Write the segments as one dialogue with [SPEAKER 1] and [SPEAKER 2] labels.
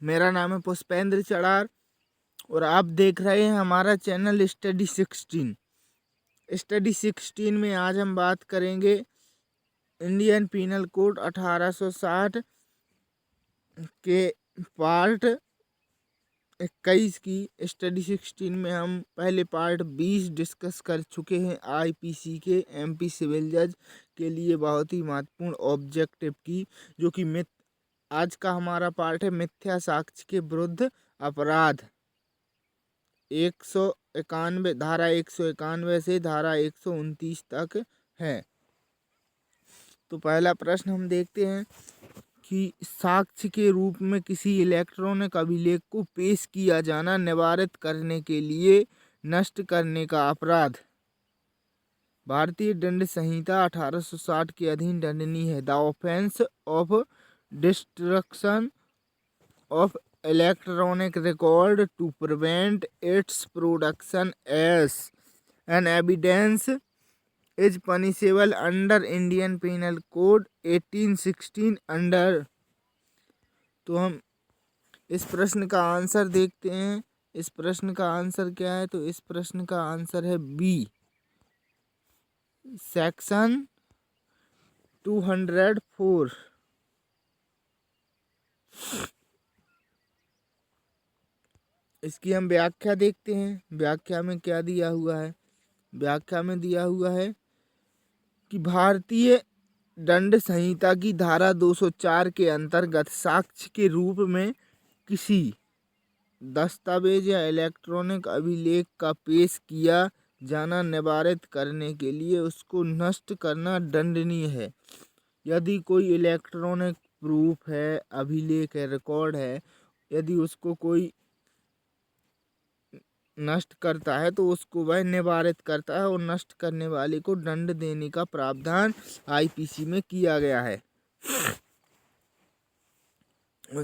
[SPEAKER 1] मेरा नाम है पुष्पेंद्र चड़ार और आप देख रहे हैं हमारा चैनल स्टडी 16। स्टडी 16 में आज हम बात करेंगे इंडियन पीनल कोड 1860 के पार्ट 21 की। स्टडी 16 में हम पहले पार्ट 20 डिस्कस कर चुके हैं आईपीसी के एमपी सिविल जज के लिए बहुत ही महत्वपूर्ण ऑब्जेक्टिव की, जो कि आज का हमारा पार्ट है मिथ्या साक्ष्य के विरुद्ध अपराध। 191 धारा 191 से धारा 129 तक है। तो पहला प्रश्न हम देखते हैं कि साक्ष्य के रूप में किसी इलेक्ट्रॉनिक अभिलेख को पेश किया जाना निवारित करने के लिए नष्ट करने का अपराध भारतीय दंड संहिता 1860 के अधीन दंडनीय है। The offence of destruction of electronic record to prevent its production as an evidence is punishable under Indian Penal Code 1816 under. तो हम इस प्रश्न का आंसर देखते हैं। इस प्रश्न का आंसर क्या है? तो इस प्रश्न का आंसर है बी, सेक्शन 204। इसकी हम व्याख्या देखते हैं। व्याख्या में क्या दिया हुआ है? व्याख्या में दिया हुआ है कि भारतीय दंड संहिता की धारा 204 के अंतर्गत साक्ष्य के रूप में किसी दस्तावेज या इलेक्ट्रॉनिक अभिलेख का पेश किया जाना निवारित करने के लिए उसको नष्ट करना दंडनीय है। यदि कोई इलेक्ट्रॉनिक प्रूफ है, अभिलेख है, रिकॉर्ड है, यदि उसको कोई नष्ट करता है तो उसको वह निवारित करता है और नष्ट करने वाले को दंड देने का प्रावधान आईपीसी में किया गया है।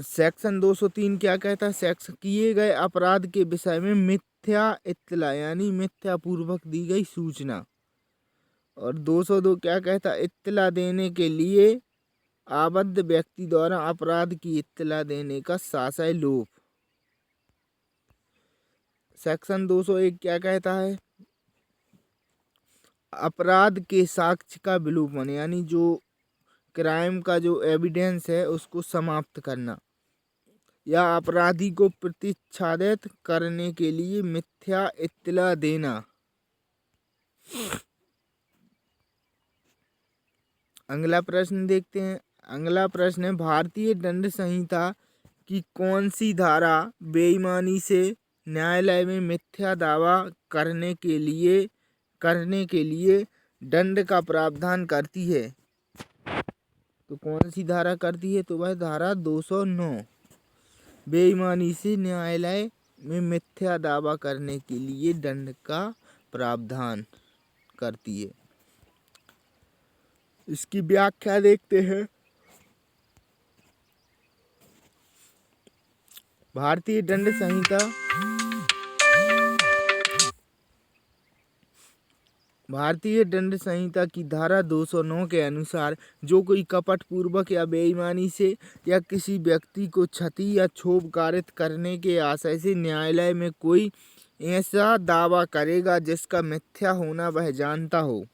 [SPEAKER 1] सेक्शन 203 क्या कहता है? सेक्शन किए गए अपराध के विषय में मिथ्या इत्तला यानी मिथ्या पूर्वक दी गई सूचना। और 202 क्या कहता है? इत्तला देने के लिए आबद्ध व्यक्ति द्वारा अपराध की इत्तला देने का साशय लोप। सेक्शन 201 क्या कहता है? अपराध के साक्ष्य का विलोपन यानी जो क्राइम का जो एविडेंस है उसको समाप्त करना या अपराधी को प्रतिच्छादित करने के लिए मिथ्या इत्तला देना। अगला प्रश्न देखते हैं। अगला प्रश्न है भारतीय दंड संहिता की कौन सी धारा बेईमानी से न्यायालय में मिथ्या दावा करने के लिए दंड का प्रावधान करती है? तो कौन सी धारा करती है? तो वह धारा 209 बेईमानी से न्यायालय में मिथ्या दावा करने के लिए दंड का प्रावधान करती है। इसकी व्याख्या देखते हैं। भारतीय दंड संहिता की धारा 209 के अनुसार जो कोई कपट पूर्वक या बेईमानी से या किसी व्यक्ति को क्षति या क्षोभ कारित करने के आशय से न्यायालय में कोई ऐसा दावा करेगा जिसका मिथ्या होना वह जानता हो,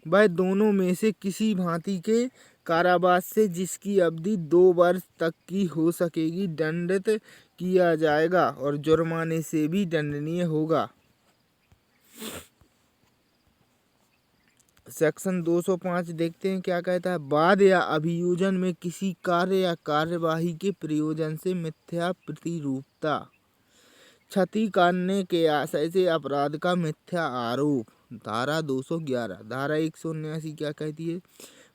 [SPEAKER 1] वह दोनों में से किसी भांति के कारावास से जिसकी अवधि 2 वर्ष तक की हो सकेगी दंडित किया जाएगा और जुर्माने से भी दंडनीय होगा। सेक्शन 205 देखते हैं क्या कहता है? वाद या अभियोजन में किसी कार्य या कार्यवाही के प्रयोजन से मिथ्या प्रतिरूपता क्षति करने के आशय से अपराध का मिथ्या आरोप। धारा 211। धारा 179 क्या कहती है?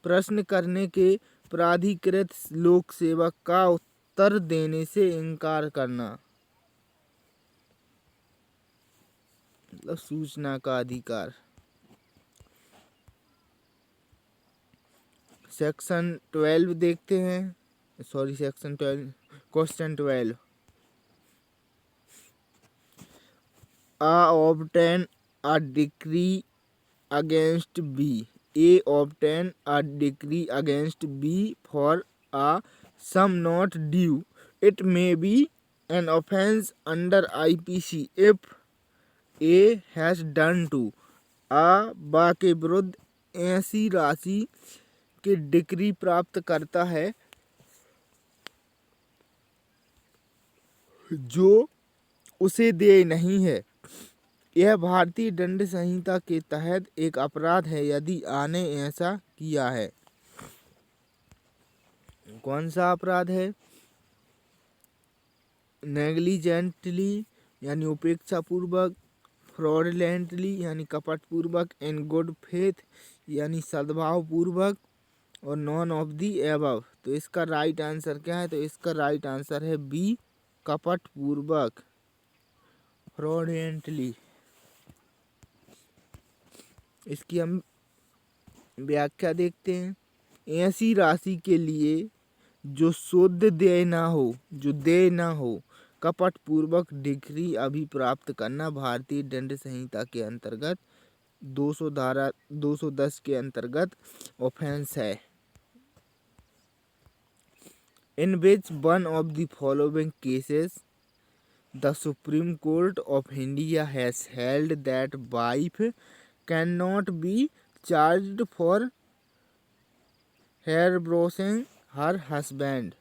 [SPEAKER 1] प्रश्न करने के प्राधिकृत लोक सेवक का उत्तर देने से इनकार करना, मतलब सूचना का अधिकार। सेक्शन 12 देखते हैं। Section 12 question 12। obtain a decree against B. A obtain a decree against B for a sum not due It may be an offense under IPC if A has done to A बा के विरुद्ध ऐसी राशि की decree प्राप्त करता है जो उसे देय नहीं है। यह भारतीय दंड संहिता के तहत एक अपराध है यदि A ने ऐसा किया है। कौन सा अपराध है? नेग्लिजेंटली यानी उपेक्षा पूर्वक, फ्रॉडलेंटली यानी कपट पूर्वक, इन गुड फेथ यानी सद्भाव पूर्वक, और नॉन ऑफ दी एबव। तो इसका राइट आंसर क्या है? तो इसका राइट आंसर है बी, कपट पूर्वक, फ्रॉडलेंटली। इसकी हम व्याख्या देखते हैं। ऐसी राशि के लिए जो शुद्ध देय ना हो, जो देय ना हो, कपट पूर्वक डिग्री अभिप्राप्त करना भारतीय दंड संहिता के अंतर्गत 200 धारा 210 के अंतर्गत ऑफेंस है। In which one of the following cases the Supreme Court of India has held that wife can not be charged for harbouring her husband.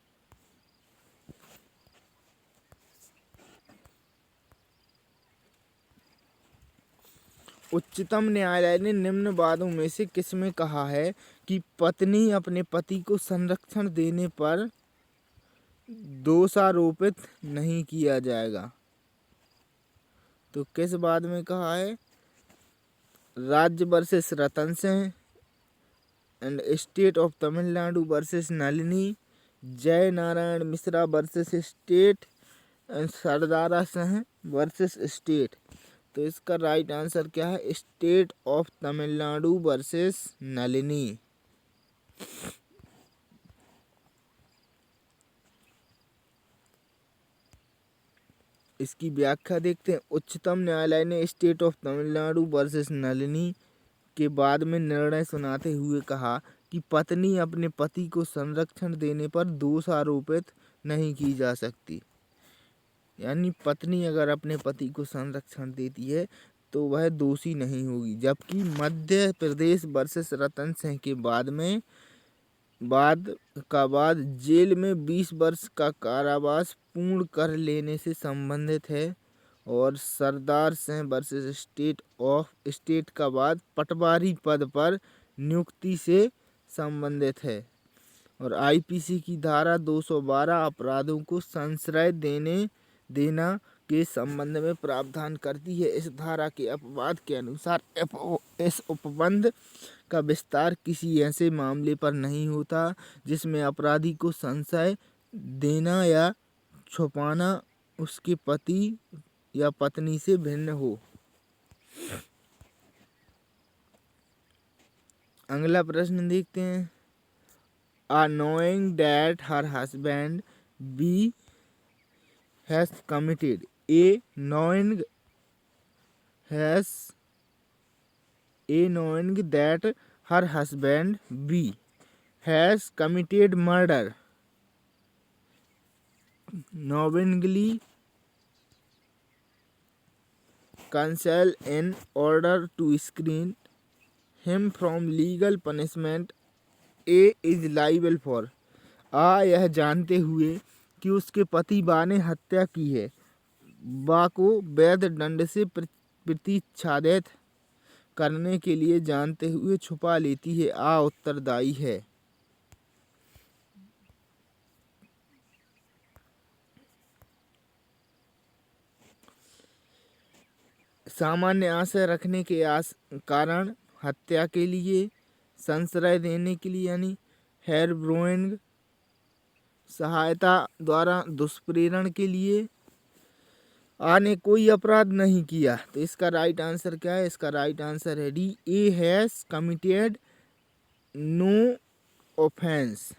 [SPEAKER 1] उच्चतम न्यायालय ने निम्न वादों में से किस में कहा है कि पत्नी अपने पति को संरक्षण देने पर दोषारोपित नहीं किया जाएगा? तो किस वाद में कहा है? राज्य versus Ratan Singh and State of Tamil Nadu versus Nalini, Jai Narayan Mishra versus State and Sardara Singh versus State. तो इसका राइट आंसर क्या है? State of Tamil Nadu versus Nalini. इसकी व्याख्या देखते हैं। उच्चतम न्यायालय ने State of Tamil Nadu versus Nalini के बाद में निर्णय सुनाते हुए कहा कि पत्नी अपने पति को संरक्षण देने पर दोषारोपित नहीं की जा सकती। यानी पत्नी अगर अपने पति को संरक्षण देती है तो वह दोषी नहीं होगी। जबकि मध्य प्रदेश वर्सेस रतन सिंह के बाद जेल में 20 वर्ष का कारावास पूर्ण कर लेने से संबंधित है, और सरदार सिंह वर्सेस स्टेट का बाद पटवारी पद पर नियुक्ति से संबंधित है। और आईपीसी की धारा 212 अपराधों को संश्रय देना के संबंध में प्रावधान करती है। इस धारा के अपवाद के अनुसार इस उपबंध का विस्तार किसी ऐसे मामले पर नहीं होता जिसमें अपराधी को संशय देना या छुपाना उसके पति या पत्नी से भिन्न हो। अगला प्रश्न देखते हैं। knowing that her husband B has committed knowing that her husband B has committed murder, knowingly consent in order to screen him from legal punishment, A is liable for। A यह जानते हुए कि उसके पति बा ने हत्या की है, बा को वैध दंड से प्रतिच्छादित करने के लिए जानते हुए छुपा लेती है। आ उत्तरदायी है। सामान्य आशय रखने के कारण हत्या के लिए, संश्रय देने के लिए यानी हेयर ब्रोइंग, सहायता द्वारा दुष्प्रेरण के लिए आ ने कोई अपराध नहीं किया। तो इसका राइट आंसर क्या है? इसका राइट आंसर है D, A has committed no offence.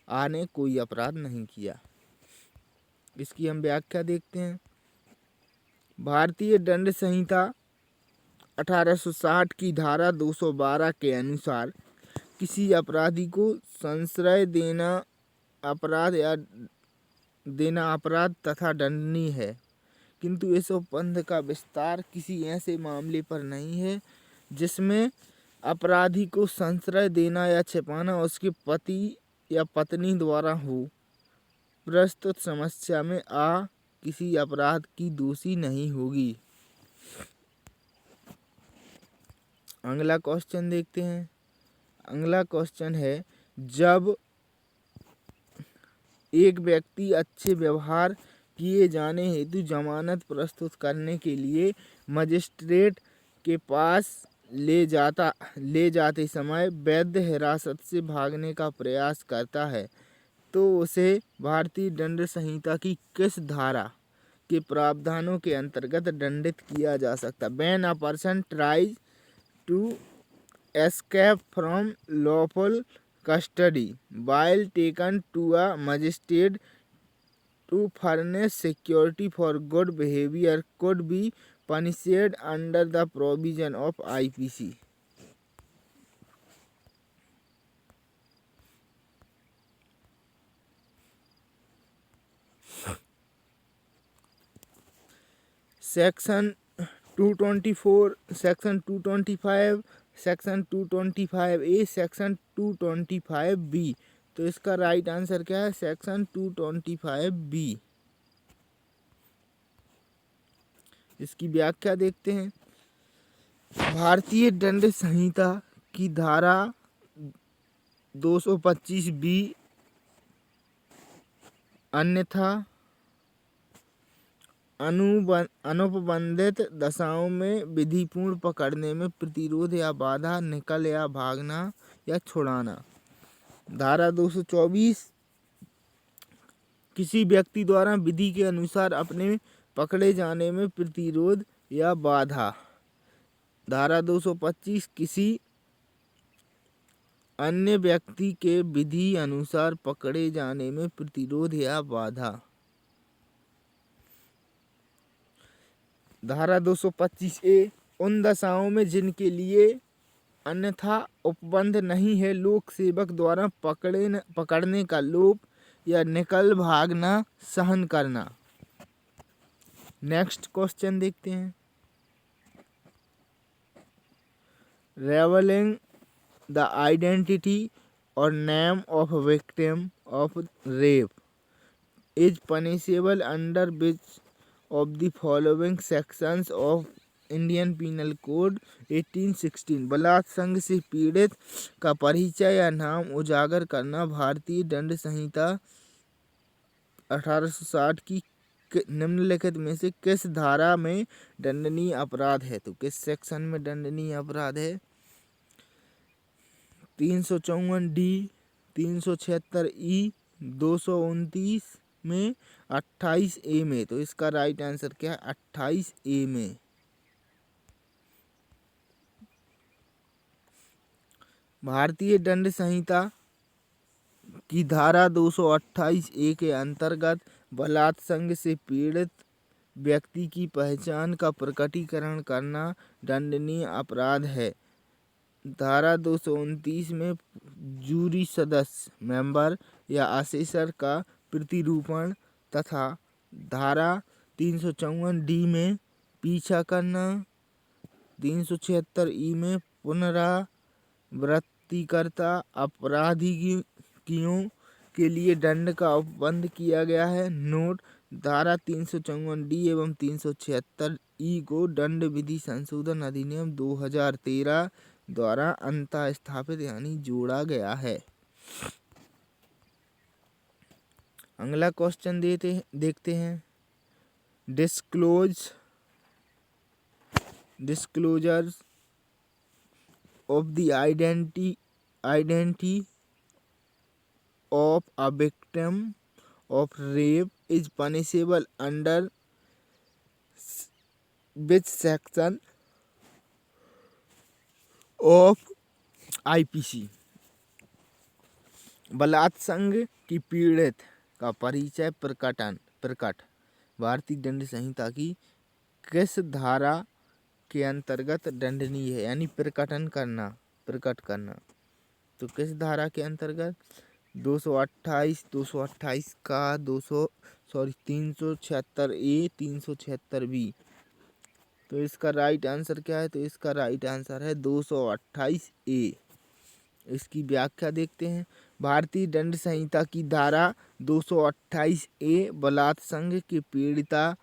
[SPEAKER 1] आ ने कोई अपराध नहीं किया। इसकी हम व्याख्या देखते हैं। भारतीय दंड संहिता 1860 की धारा 212 के अनुसार किसी अपराधी को संश्रय देना अपराध या देना अपराध तथा दंडनीय है, किंतु इस उपबंध का विस्तार किसी ऐसे मामले पर नहीं है जिसमें अपराधी को संश्रय देना या छिपाना उसके पति या पत्नी द्वारा हो। प्रस्तुत समस्या में आ किसी अपराध की दोषी नहीं होगी। अगला क्वेश्चन देखते हैं। अगला क्वेश्चन है, जब एक व्यक्ति अच्छे व्यवहार किए जाने हेतु जमानत प्रस्तुत करने के लिए मजिस्ट्रेट के पास ले जाते समय वैध हिरासत से भागने का प्रयास करता है तो उसे भारतीय दंड संहिता की किस धारा के प्रावधानों के अंतर्गत दंडित किया जा सकता? When a person tries to escape from lawful custody while taken to a magistrate to furnish security for good behavior could be punished under the provision of IPC. Section 224, section 225, section 225A, section 225B। तो इसका right answer क्या है? Section 225B। इसकी व्याख्या देखते हैं। भारतीय दंड संहिता की धारा 225B अन्यथा अनुपबंधित दशाओं में विधिपूर्ण पकड़ने में प्रतिरोध या बाधा, निकल या भागना या छुड़ाना। धारा 224 किसी व्यक्ति द्वारा विधि के अनुसार अपने पकड़े जाने में प्रतिरोध या बाधा। धारा 225 किसी अन्य व्यक्ति के विधि अनुसार पकड़े जाने में प्रतिरोध या बाधा। धारा 225A उन दशाओं में जिनके लिए अन्यथा उपबंध नहीं है, लोक सेवक द्वारा पकड़ने का लोप या निकल भागना सहन करना। नेक्स्ट क्वेश्चन देखते हैं। रेवलिंग द आइडेंटिटी और name of victim of rape is punishable under which of the following sections of Indian Penal Code 1816। बलात्संग से पीड़ित का परिचय या नाम उजागर करना भारतीय दंड संहिता 1860 की निम्नलिखित में से किस धारा में दंडनीय अपराध है? तो किस सेक्शन में दंडनीय अपराध है? 354D, 376E, 229 में, 28A में। तो इसका राइट आंसर क्या है? 28A में। भारतीय दंड संहिता की धारा 228A के अंतर्गत बलात्संग से पीड़ित व्यक्ति की पहचान का प्रकटीकरण करना दंडनीय अपराध है। धारा 229 में जूरी सदस्य मेंबर या असेसर का प्रतिरूपण तथा धारा 354D में पीछा करना, 376E में पुनरावृत्तिकर्ता अपराधियों के लिए दंड का उपबंध किया गया है। नोट: धारा 354D एवं 376E को दंड विधि संशोधन अधिनियम 2013 द्वारा अंतः स्थापित यानी जोड़ा गया है। अगला क्वेश्चन देखते हैं। Disclosure of the identity of a victim of rape is punishable under which section of IPC? बलात्संग की पीड़ित का परिचय प्रकट भारतीय दंड संहिता की किस धारा के अंतर्गत दंडनीय है? यानी प्रकट करना। तो किस धारा के अंतर्गत? 228, 228 का 376A, 376B। तो इसका राइट आंसर क्या है? तो इसका राइट आंसर है 228A। इसकी व्याख्या देखते हैं। भारतीय दंड संहिता की धारा 228A बलात् संघ के पीड़िता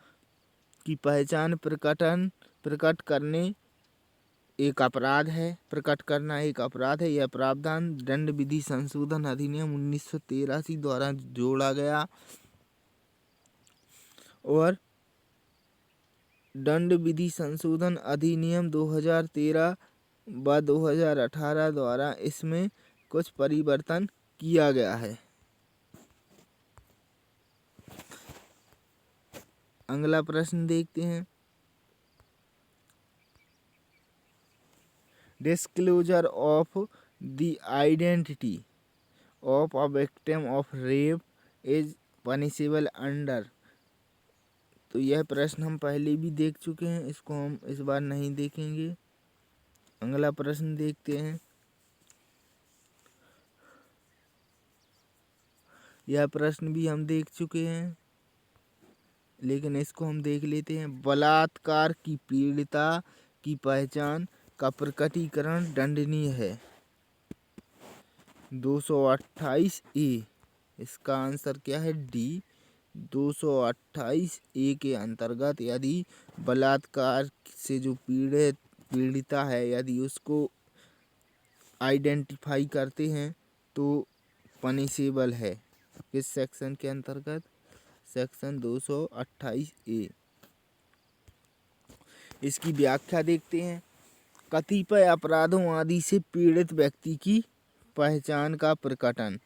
[SPEAKER 1] की पहचान प्रकट करने एक अपराध है। प्रकट करना एक अपराध है। यह प्रावधान दंड विधि संशोधन अधिनियम 1983 द्वारा जोड़ा गया और दंड विधि संशोधन अधिनियम 2013 व 2018 द्वारा इसमें कुछ परिवर्तन किया गया है। अगला प्रश्न देखते हैं। Disclosure of the identity of a victim of rape is punishable under. तो यह प्रश्न हम पहले भी देख चुके हैं, इसको हम इस बार नहीं देखेंगे। अगला प्रश्न देखते हैं। यह प्रश्न भी हम देख चुके हैं, लेकिन इसको हम देख लेते हैं। बलात्कार की पीड़िता की पहचान का प्रकटीकरण दंडनीय है। 228A। इसका आंसर क्या है? डी। 228A के अंतर्गत यदि बलात्कार से जो पीड़िता है, यदि उसको आइडेंटिफाई करते हैं तो पनिशेबल है। किस सेक्शन के अंतर्गत? Section 228A। इसकी व्याख्या देखते हैं। कतिपय अपराधों आदि से पीड़ित व्यक्ति की पहचान का प्रकटन।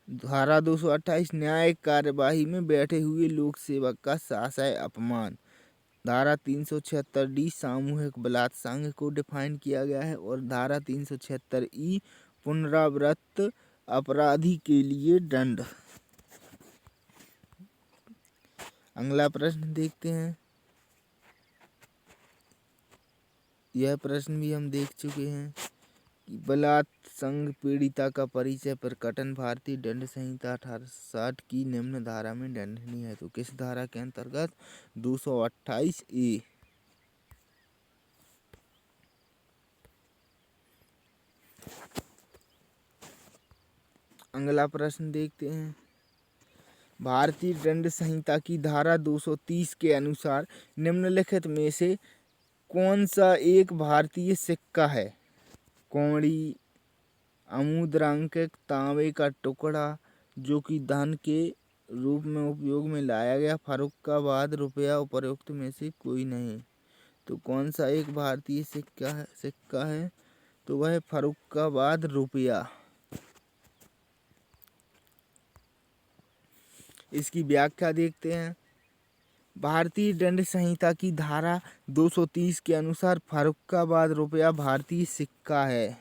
[SPEAKER 1] धारा 228 न्यायिक कार्यवाही में बैठे हुए लोक सेवक का शासय अपमान। धारा 376D सामूहिक बलात्संग को डिफाइन किया गया है और धारा 376E पुनरावृत्त अपराधी के लिए दंड। अगला प्रश्न देखते हैं। यह प्रश्न भी हम देख चुके हैं कि बलात्संग पीड़िता का परिचय प्रकटन भारतीय दंड संहिता 1860 की निम्न धारा में दंडनीय है। तो किस धारा के अंतर्गत? 228A। अगला प्रश्न देखते हैं। भारतीय दंड संहिता की धारा 230 के अनुसार निम्नलिखित में से कौन सा एक भारतीय सिक्का है? कौड़ी, अमुद्रांकित तांबे का टुकड़ा जो कि धन के रूप में उपयोग में लाया गया, फर्रुखाबाद रुपया उपरोक्त में से कोई नहीं। तो कौन सा एक भारतीय सिक्का है? तो वह फर्रुखाबाद रुपया। इसकी व्याख्या देखते हैं। भारतीय दंड संहिता की धारा 230 के अनुसार फर्रुखाबाद रुपया भारतीय सिक्का है।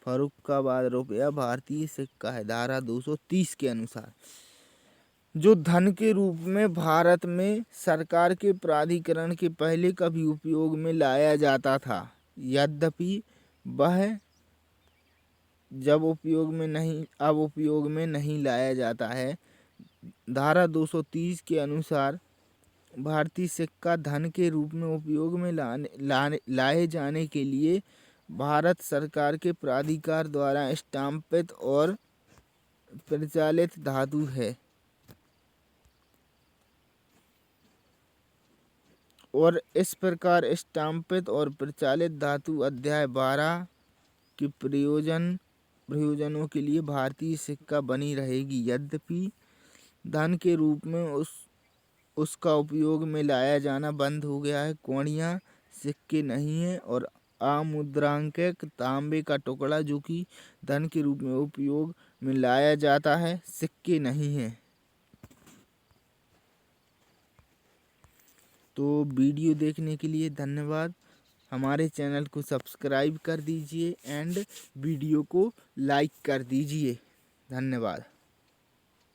[SPEAKER 1] फर्रुखाबाद रुपया भारतीय सिक्का है धारा 230 के अनुसार, जो धन के रूप में भारत में सरकार के प्राधिकरण के पहले कभी उपयोग में लाया जाता था। यद्यपि वह अब उपयोग में नहीं लाया जाता है। धारा 230 के अनुसार भारतीय सिक्का धन के रूप में उपयोग में लाए जाने के लिए भारत सरकार के प्राधिकार द्वारा स्टाम्पित और प्रचालित धातु है और इस प्रकार स्टाम्पित और प्रचालित धातु अध्याय 12 के प्रयोजनों के लिए भारतीय सिक्का बनी रहेगी। यद्यपि धन के रूप में उसका उपयोग में लाया जाना बंद हो गया है। कौड़ियाँ सिक्के नहीं है और अमुद्रांकित तांबे का टुकड़ा जो कि धन के रूप में उपयोग में लाया जाता है, सिक्के नहीं है। तो वीडियो देखने के लिए धन्यवाद। हमारे चैनल को सब्सक्राइब कर दीजिए एंड वीडियो को लाइक कर दीजिए। धन्यवाद।